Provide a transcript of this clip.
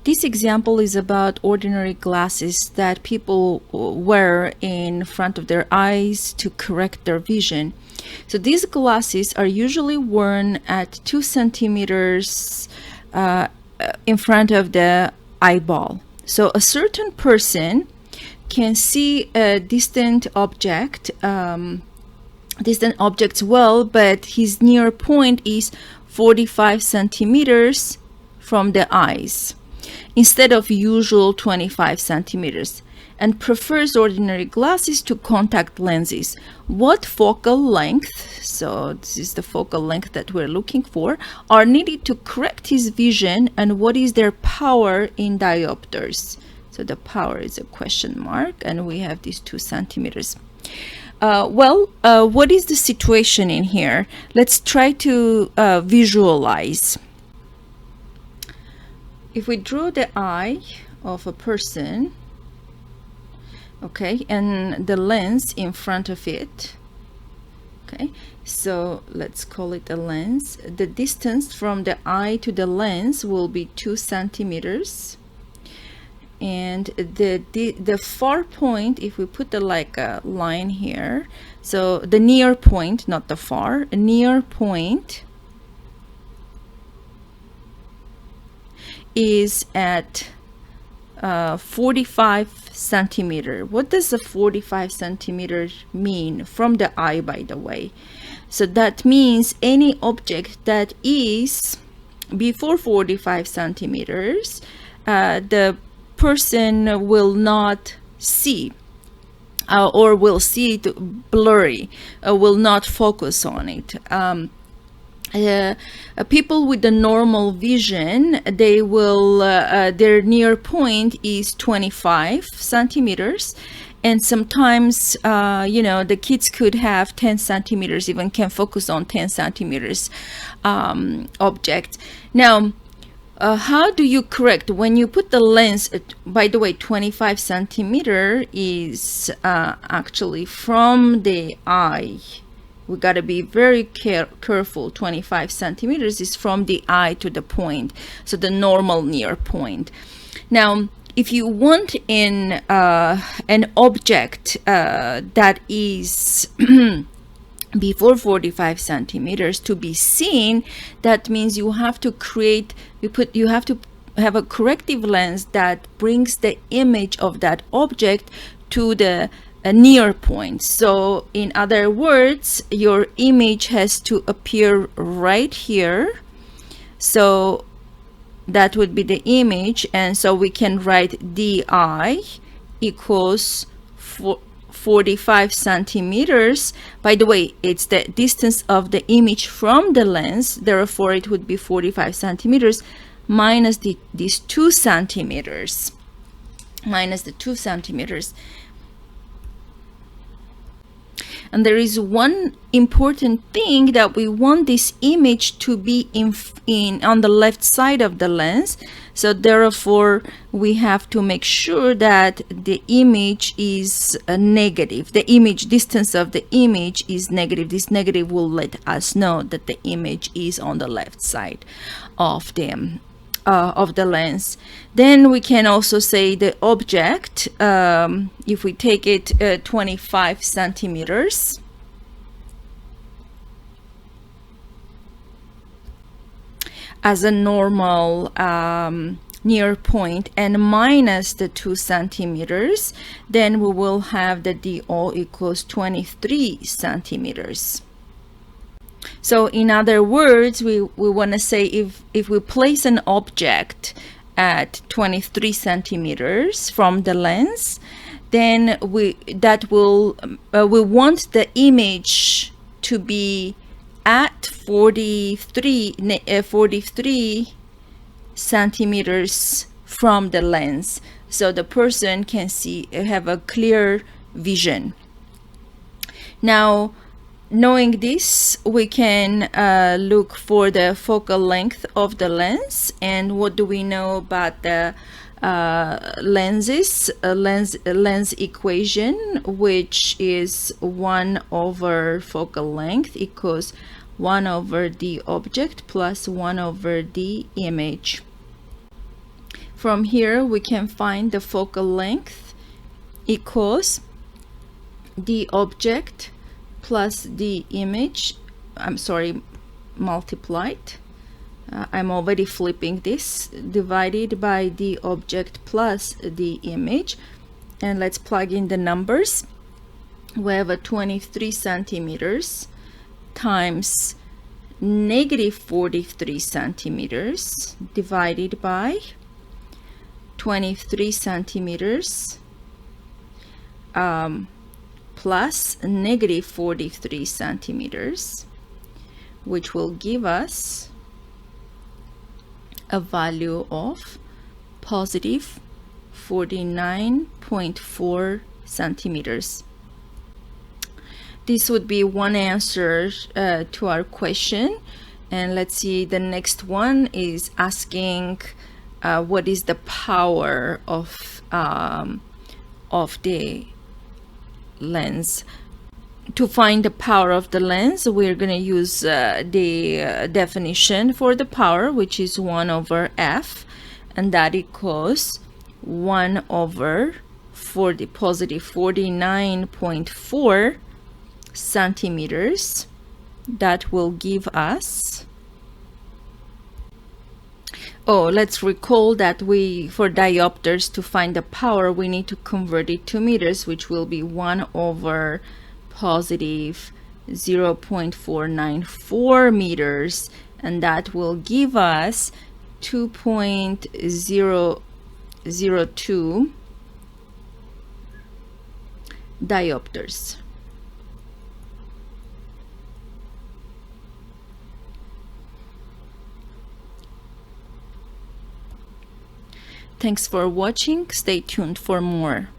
This example is about ordinary glasses that people wear in front of their eyes to correct their vision. So these glasses are usually worn at 2 centimeters in front of the eyeball. So a certain person can see a distant objects well, but his near point is 45 centimeters from the eyes instead of usual 25 centimeters, and prefers ordinary glasses to contact lenses. What focal length, so this is the focal length that we're looking for, are needed to correct his vision, and what is their power in diopters? So the power is a question mark, and we have these 2 centimeters. What is the situation in here? Let's try to visualize. If we draw the eye of a person, okay, and the lens in front of it, okay, so let's call it a lens. The distance from the eye to the lens will be 2 centimeters, and the far point, if we put like a line here, so the near point, not the far, a near point is at 45 centimeter. What does the 45 centimeters mean from the eye, by the way? So that means any object that is before 45 centimeters, the person will not see or will see it blurry, will not focus on it. People with the normal vision, they will their near point is 25 centimeters, and sometimes the kids could have 10 centimeters, even can focus on 10 centimeters object. Now how do you correct when you put the lens by the way, 25 centimeter is actually from the eye. We got to be very careful. 25 centimeters is from the eye to the point, so the normal near point. Now, if you want an object that is before 45 centimeters to be seen, that means you have to have a corrective lens that brings the image of that object to the a near point. So in other words, your image has to appear right here, so that would be the image, and so we can write di equals 45 centimeters. By the way, it's the distance of the image from the lens, therefore it would be 45 centimeters minus these 2 centimeters, minus the 2 centimeters. And there is one important thing, that we want this image to be on the left side of the lens. So therefore we have to make sure that the image is negative. The image distance of the image is negative. This negative will let us know that the image is on the left side of the lens. Then we can also say the object, if we take it 25 centimeters, as a normal near point, and minus the 2 centimeters, then we will have the DO equals 23 centimeters. So in other words, we want to say if we place an object at 23 centimeters from the lens, then we want the image to be at 43 centimeters from the lens, so the person can have a clear vision. Now, knowing this, we can look for the focal length of the lens. And what do we know about the lens equation, which is 1 over focal length equals 1 over the object plus 1 over the image. From here we can find the focal length equals the object plus the image, multiplied, I'm already flipping this, divided by the object plus the image, and let's plug in the numbers. We have a 23 centimeters times negative 43 centimeters divided by 23 centimeters plus negative 43 centimeters, which will give us a value of positive 49.4 centimeters. This would be one answer to our question. And let's see, the next one is asking what is the power of the lens. To find the power of the lens, we're going to use the definition for the power, which is 1 over f, and that equals 1 over positive 49.4 centimeters. That will give us, let's recall that for diopters, to find the power we need to convert it to meters, which will be 1 over positive 0.494 meters, and that will give us 2.002 diopters. Thanks for watching. Stay tuned for more.